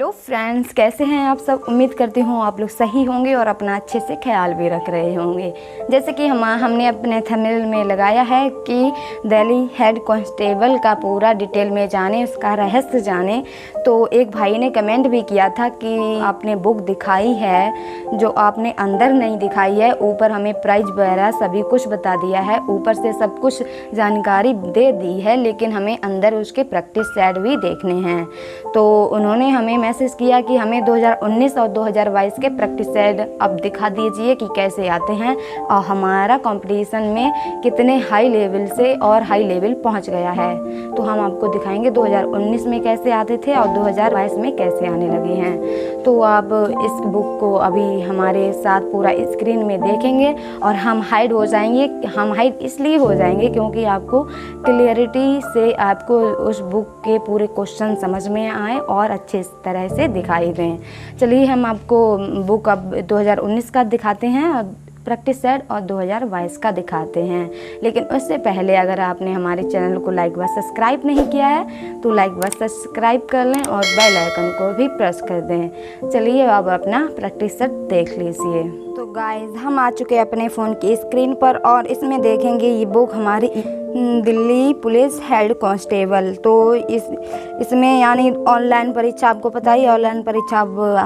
Hello friends, कैसे हैं आप सब। उम्मीद करती हूँ आप लोग सही होंगे और अपना अच्छे से ख्याल भी रख रहे होंगे। जैसे कि हमने अपने थंबनेल में लगाया है कि दिल्ली हेड कांस्टेबल का पूरा डिटेल में जाने, उसका रहस्य जाने। तो एक भाई ने कमेंट भी किया था कि आपने बुक दिखाई है जो आपने अंदर नहीं दिखाई है, ऊपर हमें प्राइज वगैरह सभी कुछ बता दिया है, ऊपर से सब कुछ जानकारी दे दी है, लेकिन हमें अंदर उसके प्रैक्टिस सेट भी देखने हैं। तो उन्होंने हमें मैसेज किया कि हमें 2019 और 2022 के प्रैक्टिस सेट अब दिखा दीजिए कि कैसे आते हैं और हमारा कंपटीशन में कितने हाई लेवल से और हाई लेवल पहुंच गया है। तो हम आपको दिखाएंगे 2019 में कैसे आते थे और 2022 में कैसे आने लगे हैं। तो आप इस बुक को अभी हमारे साथ पूरा स्क्रीन में देखेंगे और हम हाइड हो जाएंगे। हम हाइड इसलिए हो जाएंगे क्योंकि आपको क्लियरिटी से आपको उस बुक के पूरे क्वेश्चन समझ में आए और अच्छे तरह से दिखाई दें। चलिए हम आपको बुक अब 2019 का दिखाते हैं और प्रैक्टिस सेट और 2022 का दिखाते हैं। लेकिन उससे पहले अगर आपने हमारे चैनल को लाइक व सब्सक्राइब नहीं किया है तो लाइक व सब्सक्राइब कर लें और बेल आइकन को भी प्रेस कर दें। चलिए अब अपना प्रैक्टिस सेट देख लीजिए। तो गाइस, हम आ चुके हैं अपने फ़ोन की स्क्रीन पर और इसमें देखेंगे ये बुक हमारी दिल्ली पुलिस हेड कांस्टेबल। तो इसमें यानी ऑनलाइन परीक्षा, आपको पता ही ऑनलाइन परीक्षा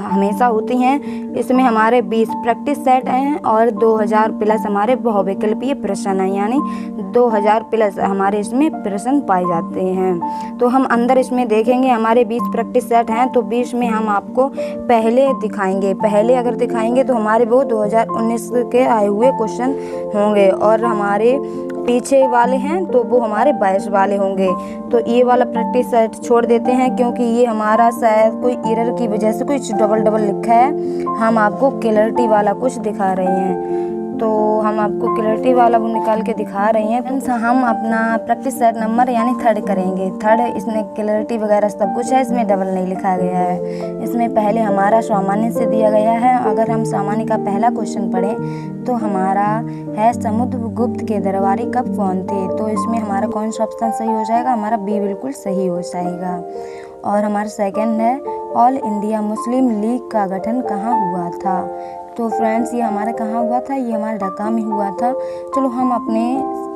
हमेशा होती हैं। इसमें हमारे 20 प्रैक्टिस सेट हैं और 2000 प्लस हमारे बहुविकल्पीय प्रश्न हैं, यानी 2000 प्लस हमारे इसमें प्रश्न पाए जाते हैं। तो हम अंदर इसमें देखेंगे हमारे 20 प्रैक्टिस सेट हैं। तो 20 में हम आपको पहले दिखाएंगे। पहले अगर दिखाएंगे तो हमारे वो 2019 के आए हुए क्वेश्चन होंगे और हमारे पीछे वाले हैं तो वो हमारे 22 वाले होंगे। तो ये वाला प्रैक्टिस सेट छोड़ देते हैं क्योंकि ये हमारा शायद कोई एरर की वजह से कुछ डबल लिखा है। हम आपको क्लैरिटी वाला कुछ दिखा रहे हैं। तो हम आपको क्लैरिटी वाला वो निकाल के दिखा रही हैं। हम अपना प्रैक्टिस सेट नंबर यानी 3rd करेंगे। 3rd इसमें क्लैरिटी वगैरह सब कुछ है, इसमें डबल नहीं लिखा गया है। इसमें पहले हमारा सामान्य से दिया गया है। अगर हम सामान्य का पहला क्वेश्चन पढ़ें तो हमारा है समुद्रगुप्त के दरबारी कब कौन थे। तो इसमें हमारा कौन सा ऑप्शन सही हो जाएगा, हमारा बी बिल्कुल सही हो जाएगा। और हमारा सेकंड है ऑल इंडिया मुस्लिम लीग का गठन कहाँ हुआ था। तो फ्रेंड्स, ये हमारा कहाँ हुआ था, ये हमारे ढाका में हुआ था। चलो हम अपने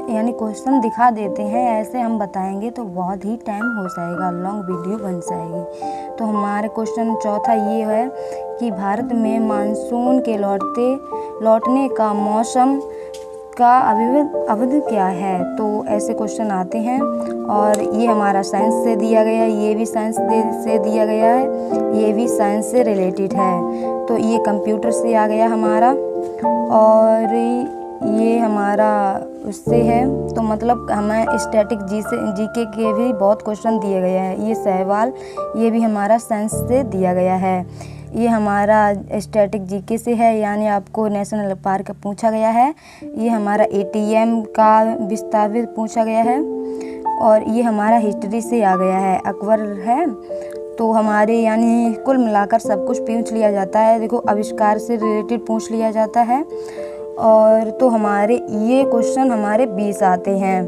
यानी क्वेश्चन दिखा देते हैं, ऐसे हम बताएंगे तो बहुत ही टाइम हो जाएगा, लॉन्ग वीडियो बन जाएगी। तो हमारे क्वेश्चन चौथा ये है कि भारत में मानसून के लौटने का मौसम का अवधि क्या है। तो ऐसे क्वेश्चन आते हैं और ये हमारा साइंस से दिया गया है, ये भी साइंस से दिया गया है, ये भी साइंस से रिलेटेड है। तो ये कंप्यूटर से आ गया हमारा और ये हमारा उससे है। तो मतलब हमें स्टैटिक जीके के भी बहुत क्वेश्चन दिए गए हैं। ये सवाल ये भी हमारा साइंस से दिया गया है। ये हमारा स्टैटिक जीके से है, यानी आपको नेशनल पार्क पूछा गया है। ये हमारा एटीएम का विस्तार पूछा गया है और ये हमारा हिस्ट्री से आ गया है, अकबर है। तो हमारे यानी कुल मिलाकर सब कुछ पूछ लिया जाता है। देखो, आविष्कार से रिलेटेड पूछ लिया जाता है। और तो हमारे ये क्वेश्चन हमारे 20 आते हैं।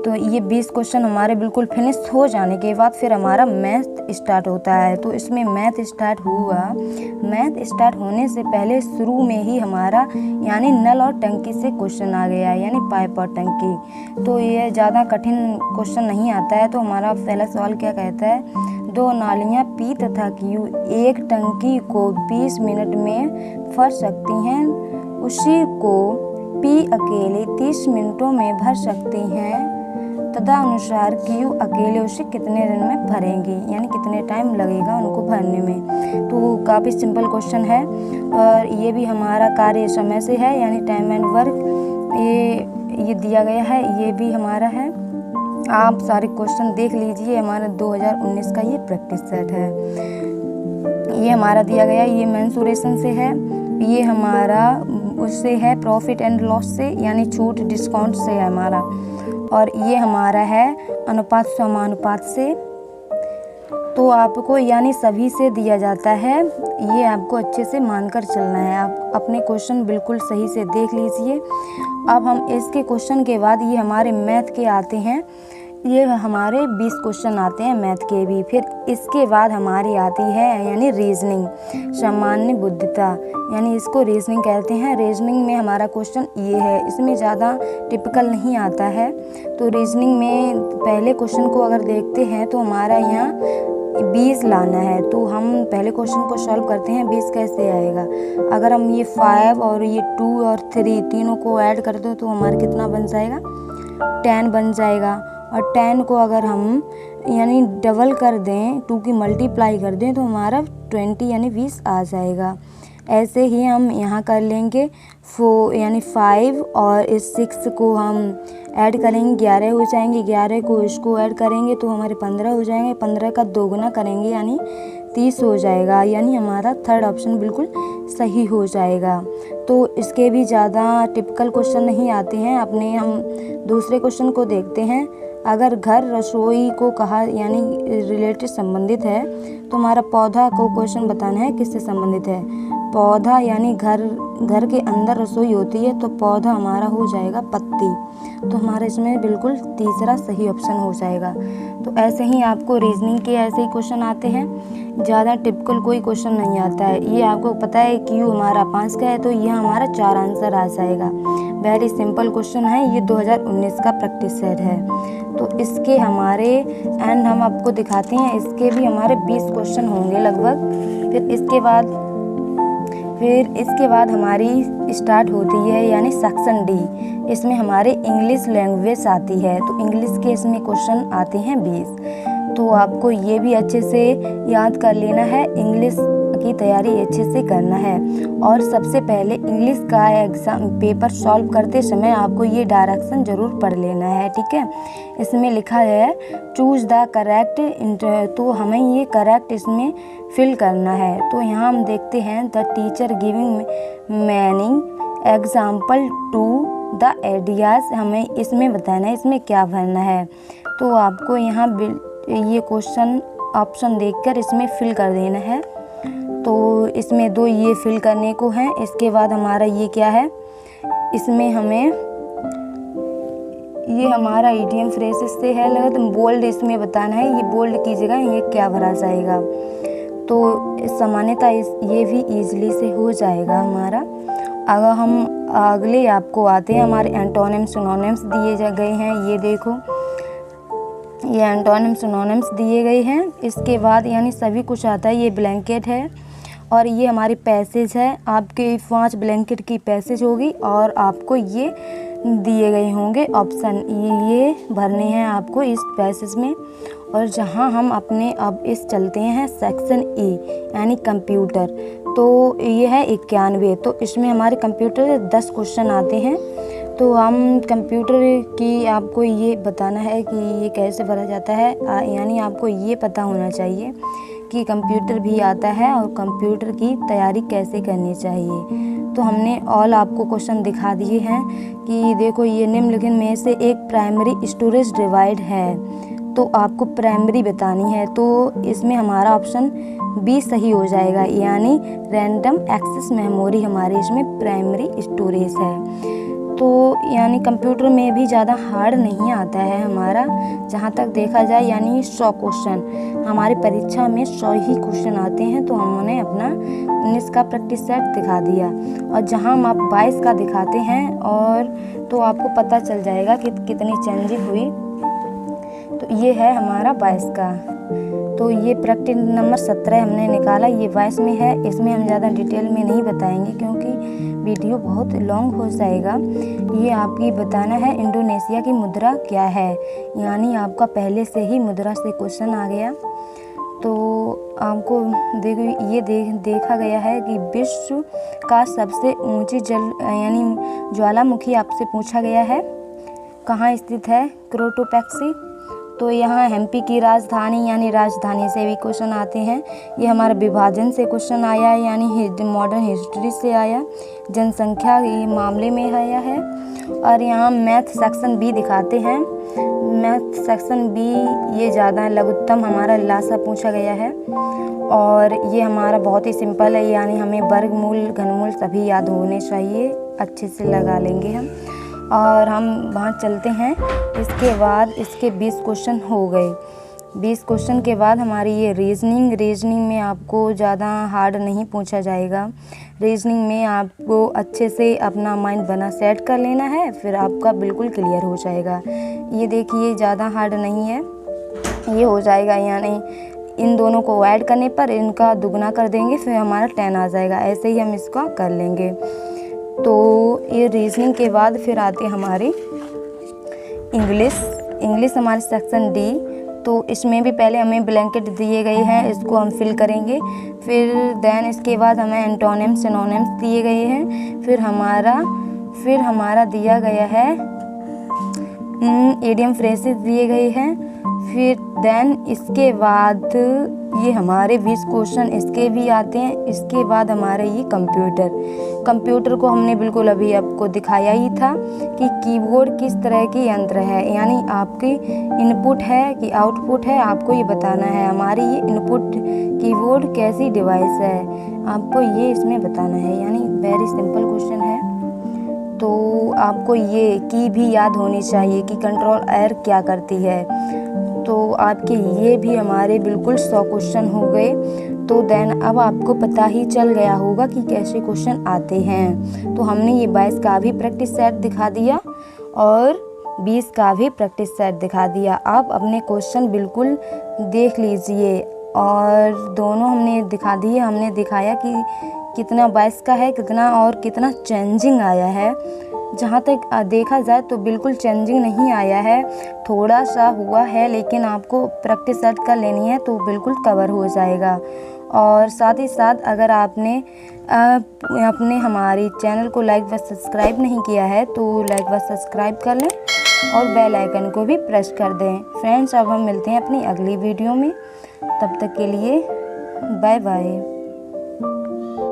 तो ये 20 क्वेश्चन हमारे बिल्कुल फिनिश हो जाने के बाद फिर हमारा मैथ स्टार्ट होता है। तो इसमें मैथ स्टार्ट हुआ। मैथ स्टार्ट होने से पहले शुरू में ही हमारा यानी नल और टंकी से क्वेश्चन आ गया है, यानी पाइप और टंकी। तो ये ज़्यादा कठिन क्वेश्चन नहीं आता है। तो हमारा पहला सवाल क्या कहता है, 2 नालियाँ पी तथा क्यू एक टंकी को 20 मिनट में भर सकती हैं, उसी को पी अकेले 30 मिनटों में भर सकती हैं, तथा अनुसार क्यू अकेले उसे कितने दिन में भरेंगी, यानी कितने टाइम लगेगा उनको भरने में। तो काफ़ी सिंपल क्वेश्चन है। और ये भी हमारा कार्य समय से है, यानी टाइम एंड वर्क ये दिया गया है, ये भी हमारा है। आप सारे क्वेश्चन देख लीजिए। हमारा 2019 का ये प्रैक्टिस सेट है। ये हमारा दिया गया, ये मेंसुरेशन से है। ये हमारा उससे है प्रॉफिट एंड लॉस से, यानी छूट डिस्काउंट से है हमारा। और ये हमारा है अनुपात समानुपात से। तो आपको यानी सभी से दिया जाता है, ये आपको अच्छे से मानकर चलना है। आप अपने क्वेश्चन बिल्कुल सही से देख लीजिए। अब हम इसके क्वेश्चन के बाद ये हमारे मैथ के आते हैं। ये हमारे 20 क्वेश्चन आते हैं मैथ के भी। फिर इसके बाद हमारी आती है यानी रीजनिंग, सामान्य बुद्धिता, यानी इसको रीजनिंग कहते हैं। रीजनिंग में हमारा क्वेश्चन ये है, इसमें ज़्यादा टिपिकल नहीं आता है। तो रीजनिंग में पहले क्वेश्चन को अगर देखते हैं तो हमारा यहाँ 20 लाना है। तो हम पहले क्वेश्चन को सॉल्व करते हैं, 20 कैसे आएगा। अगर हम ये 5 और ये 2 और 3 तीनों को ऐड कर दो तो हमारा कितना बन जाएगा, 10 बन जाएगा। और 10 को अगर हम यानी डबल कर दें, 2 की मल्टीप्लाई कर दें तो हमारा 20 यानी 20 आ जाएगा। ऐसे ही हम यहाँ कर लेंगे 4 यानी 5 और इस 6 को हम ऐड करेंगे, 11 हो जाएंगे। 11 को इसको ऐड करेंगे तो हमारे 15 हो जाएंगे। 15 का दोगुना करेंगे यानी 30 हो जाएगा। यानी हमारा थर्ड ऑप्शन बिल्कुल सही हो जाएगा। तो इसके भी ज़्यादा टिपिकल क्वेश्चन नहीं आते हैं। अपने हम दूसरे क्वेश्चन को देखते हैं। अगर घर रसोई को कहा यानी रिलेटेड संबंधित है तो हमारा पौधा को क्वेश्चन बताना है किससे संबंधित है। पौधा यानी घर के अंदर रसोई होती है तो पौधा हमारा हो जाएगा पत्ती। तो हमारा इसमें बिल्कुल तीसरा सही ऑप्शन हो जाएगा। तो ऐसे ही आपको रीजनिंग के ऐसे ही क्वेश्चन आते हैं, ज़्यादा टिपिकल कोई क्वेश्चन नहीं आता है। ये आपको पता है क्यू हमारा 5 का है तो ये हमारा 4 आंसर आ जाएगा। वेरी सिंपल क्वेश्चन है, ये 2019 का प्रैक्टिस सेट है। तो इसके हमारे एंड हम आपको दिखाते हैं, इसके भी हमारे 20 क्वेश्चन होंगे लगभग। फिर इसके बाद हमारी स्टार्ट होती है यानी सेक्शन डी। इसमें हमारे इंग्लिश लैंग्वेज आती है। तो इंग्लिश के इसमें क्वेश्चन आते हैं 20। तो आपको ये भी अच्छे से याद कर लेना है, इंग्लिश की तैयारी अच्छे से करना है। और सबसे पहले इंग्लिश का एग्ज़ाम पेपर सॉल्व करते समय आपको ये डायरेक्शन ज़रूर पढ़ लेना है, ठीक है। इसमें लिखा है चूज़ द करेक्ट, तो हमें ये करेक्ट इसमें फिल करना है। तो यहाँ हम देखते हैं the teacher giving meaning example to the ideas, हमें इसमें बताना है इसमें क्या भरना है। तो आपको यहाँ ये क्वेश्चन ऑप्शन देखकर इसमें फिल कर देना है। तो इसमें 2 ये फिल करने को हैं। इसके बाद हमारा ये क्या है, इसमें हमें ये हमारा ईडियम फ्रेजेस से है लगा, तो बोल्ड इसमें बताना है, ये बोल्ड की जगह ये क्या भरा जाएगा। तो सामान्यतः ये भी ईजिली से हो जाएगा हमारा। अगर हम अगले आपको आते हैं, हमारे एंटोनिम सिनोनिम्स दिए गए हैं। ये देखो ये एंटोनिम सिनोनिम्स दिए गए हैं। इसके बाद यानी सभी कुछ आता है। ये ब्लैंकेट है और ये हमारी पैसेज है। आपके 5 ब्लैंकेट की पैसेज होगी और आपको ये दिए गए होंगे ऑप्शन, ये भरने हैं आपको इस पैसेज में। और जहां हम अपने अब इस चलते हैं सेक्शन ई यानी कंप्यूटर। तो ये है 91। तो इसमें हमारे कंप्यूटर से 10 क्वेश्चन आते हैं। तो हम कंप्यूटर की आपको ये बताना है कि ये कैसे भरा जाता है, यानी आपको ये पता होना चाहिए कि कंप्यूटर भी आता है और कंप्यूटर की तैयारी कैसे करनी चाहिए। तो हमने ऑल आपको क्वेश्चन दिखा दिए हैं कि देखो ये निम्नलिखित में से एक प्राइमरी स्टोरेज डिवाइड है, तो आपको प्राइमरी बतानी है। तो इसमें हमारा ऑप्शन बी सही हो जाएगा, यानी रैंडम एक्सेस मेमोरी हमारे इसमें प्राइमरी स्टोरेज है। तो यानी कंप्यूटर में भी ज़्यादा हार्ड नहीं आता है हमारा, जहाँ तक देखा जाए यानी 100 क्वेश्चन हमारी परीक्षा में 100 ही क्वेश्चन आते हैं। तो हमने अपना 19 का प्रैक्टिस सेट दिखा दिया और जहाँ हम आप 22 का दिखाते हैं और तो आपको पता चल जाएगा कि कितनी चेंजिंग हुई। तो ये है हमारा 22 का। तो ये प्रैक्टिस नंबर 17 हमने निकाला, ये 22 में है। इसमें हम ज़्यादा डिटेल में नहीं बताएंगे क्योंकि वीडियो बहुत लॉन्ग हो जाएगा। ये आपकी बताना है इंडोनेशिया की मुद्रा क्या है, यानी आपका पहले से ही मुद्रा से क्वेश्चन आ गया। तो आपको देखा गया है कि विश्व का सबसे ऊंची यानी ज्वालामुखी आपसे पूछा गया है कहाँ स्थित है, क्रोटोपैक्सी। तो यहाँ एमपी की राजधानी यानी राजधानी से भी क्वेश्चन आते हैं। ये हमारा विभाजन से क्वेश्चन आया है यानी मॉडर्न हिस्ट्री से आया, जनसंख्या ये मामले में आया है। और यहाँ मैथ सेक्शन बी दिखाते हैं। मैथ सेक्शन बी ये ज़्यादा लघुत्तम हमारा लासा पूछा गया है और ये हमारा बहुत ही सिंपल है, यानी हमें वर्गमूल घनमूल सभी याद होने चाहिए, अच्छे से लगा लेंगे हम। और हम वहाँ चलते हैं। इसके बाद इसके 20 क्वेश्चन हो गए। 20 क्वेश्चन के बाद हमारी ये रीजनिंग में आपको ज़्यादा हार्ड नहीं पूछा जाएगा। रीजनिंग में आपको अच्छे से अपना माइंड बना सेट कर लेना है, फिर आपका बिल्कुल क्लियर हो जाएगा। ये देखिए ज़्यादा हार्ड नहीं है, ये हो जाएगा। यानी इन दोनों को ऐड करने पर इनका दुगना कर देंगे, फिर हमारा 10 आ जाएगा। ऐसे ही हम इसका कर लेंगे। तो ये रीजनिंग के बाद फिर आते हमारे इंग्लिश हमारे सेक्शन डी। तो इसमें भी पहले हमें ब्लैंकेट दिए गए हैं, इसको हम फिल करेंगे। फिर देन इसके बाद हमें एंटोनिम्स सिनोनिम्स दिए गए हैं। फिर हमारा दिया गया है इडियम फ्रेजेस दिए गए हैं। फिर देन इसके बाद ये हमारे 20 क्वेश्चन इसके भी आते हैं। इसके बाद हमारे ये कंप्यूटर को हमने बिल्कुल अभी आपको दिखाया ही था कि कीबोर्ड किस तरह की यंत्र है, यानी आपकी इनपुट है कि आउटपुट है, आपको ये बताना है। हमारी ये इनपुट कीबोर्ड कैसी डिवाइस है, आपको ये इसमें बताना है। यानी वेरी सिंपल क्वेश्चन है। तो आपको ये की भी याद होनी चाहिए कि कंट्रोल एयर क्या करती है। तो आपके ये भी हमारे बिल्कुल 100 क्वेश्चन हो गए। तो देन अब आपको पता ही चल गया होगा कि कैसे क्वेश्चन आते हैं। तो हमने ये 22 का भी प्रैक्टिस सेट दिखा दिया और 20 का भी प्रैक्टिस सेट दिखा दिया। आप अपने क्वेश्चन बिल्कुल देख लीजिए और दोनों हमने दिखा दिए। हमने दिखाया कि कितना 22 का है, कितना और कितना चेंजिंग आया है। जहाँ तक देखा जाए तो बिल्कुल चेंजिंग नहीं आया है, थोड़ा सा हुआ है, लेकिन आपको प्रैक्टिस सेट कर लेनी है तो बिल्कुल कवर हो जाएगा। और साथ ही साथ अगर आपने अपने हमारे चैनल को लाइक व सब्सक्राइब नहीं किया है तो लाइक व सब्सक्राइब कर लें और बेल आइकन को भी प्रेस कर दें। फ्रेंड्स, अब हम मिलते हैं अपनी अगली वीडियो में। तब तक के लिए बाय बाय।